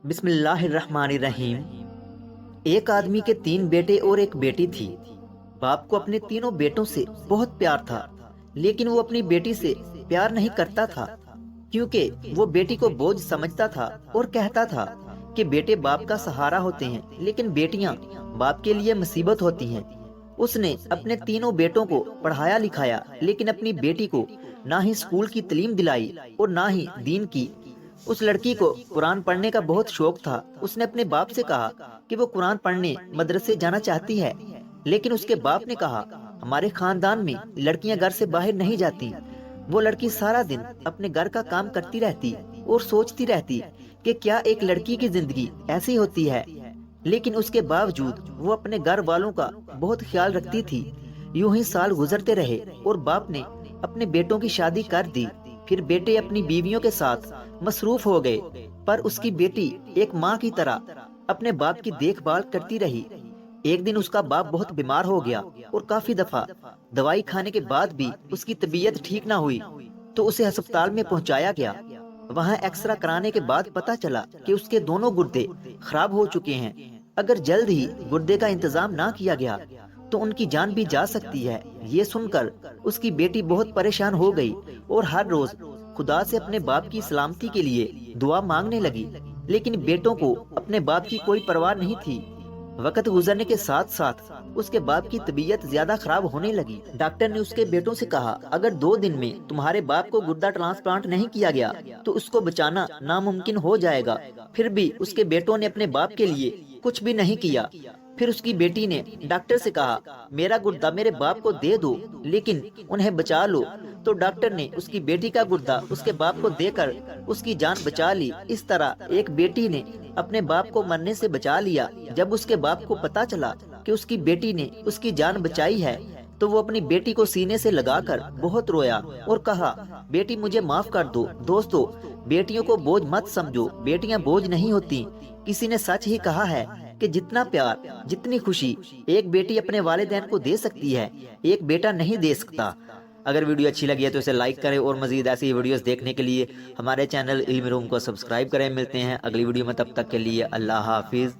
بسم اللہ الرحمن الرحیم۔ ایک آدمی کے 3 بیٹے اور ایک بیٹی تھی۔ باپ کو اپنے تینوں بیٹوں سے بہت پیار تھا، لیکن وہ اپنی بیٹی سے پیار نہیں کرتا تھا، کیونکہ وہ بیٹی کو بوجھ سمجھتا تھا اور کہتا تھا کہ بیٹے باپ کا سہارا ہوتے ہیں، لیکن بیٹیاں باپ کے لیے مصیبت ہوتی ہیں۔ اس نے اپنے تینوں بیٹوں کو پڑھایا لکھایا، لیکن اپنی بیٹی کو نہ ہی اسکول کی تعلیم دلائی اور نہ ہی دین کی۔ اس لڑکی کو قرآن پڑھنے کا بہت شوق تھا۔ اس نے اپنے باپ سے کہا کہ وہ قرآن پڑھنے مدرسے جانا چاہتی ہے، لیکن اس کے باپ نے کہا ہمارے خاندان میں لڑکیاں گھر سے باہر نہیں جاتی۔ وہ لڑکی سارا دن اپنے گھر کا کام کرتی رہتی اور سوچتی رہتی کہ کیا ایک لڑکی کی زندگی ایسی ہوتی ہے، لیکن اس کے باوجود وہ اپنے گھر والوں کا بہت خیال رکھتی تھی۔ یوں ہی سال گزرتے رہے اور باپ نے اپنے بیٹوں کی شادی کر دی۔ پھر بیٹے اپنی بیویوں کے ساتھ مصروف ہو گئے، پر اس کی بیٹی ایک ماں کی طرح اپنے باپ کی دیکھ بھال کرتی رہی۔ ایک دن اس کا باپ بہت بیمار ہو گیا اور کافی دفعہ دوائی کھانے کے بعد بھی اس کی طبیعت ٹھیک نہ ہوئی، تو اسے ہسپتال میں پہنچایا گیا۔ وہاں ایکسرا کرانے کے بعد پتا چلا کہ اس کے دونوں گردے خراب ہو چکے ہیں۔ اگر جلد ہی گردے کا انتظام نہ کیا گیا تو ان کی جان بھی جا سکتی ہے۔ یہ سن کر اس کی بیٹی بہت پریشان ہو گئی اور ہر روز خدا سے اپنے باپ کی سلامتی کے لیے دعا مانگنے لگی، لیکن بیٹوں کو اپنے باپ کی کوئی پرواہ نہیں تھی۔ وقت گزرنے کے ساتھ ساتھ اس کے باپ کی طبیعت زیادہ خراب ہونے لگی۔ ڈاکٹر نے اس کے بیٹوں سے کہا اگر 2 دن میں تمہارے باپ کو گردہ ٹرانسپلانٹ نہیں کیا گیا تو اس کو بچانا ناممکن ہو جائے گا۔ پھر بھی اس کے بیٹوں نے اپنے باپ کے لیے کچھ بھی نہیں کیا۔ پھر اس کی بیٹی نے ڈاکٹر سے کہا میرا گردہ میرے باپ کو دے دو، لیکن انہیں بچا لو۔ تو ڈاکٹر نے اس کی بیٹی کا گردہ اس کے باپ کو دے کر اس کی جان بچا لی۔ اس طرح ایک بیٹی نے اپنے باپ کو مرنے سے بچا لیا۔ جب اس کے باپ کو پتا چلا کہ اس کی بیٹی نے اس کی جان بچائی ہے تو وہ اپنی بیٹی کو سینے سے لگا کر بہت رویا اور کہا بیٹی مجھے معاف کر دو۔ دوستو، بیٹیوں کو بوجھ مت سمجھو، بیٹیاں بوجھ نہیں ہوتی۔ کسی نے سچ ہی کہا ہے کہ جتنا پیار، جتنی خوشی ایک بیٹی اپنے والدین کو دے سکتی ہے، ایک بیٹا نہیں دے سکتا۔ اگر ویڈیو اچھی لگی ہے تو اسے لائک کریں اور مزید ایسی ویڈیوز دیکھنے کے لیے ہمارے چینل علم روم کو سبسکرائب کریں۔ ملتے ہیں اگلی ویڈیو میں، تب تک کے لیے اللہ حافظ۔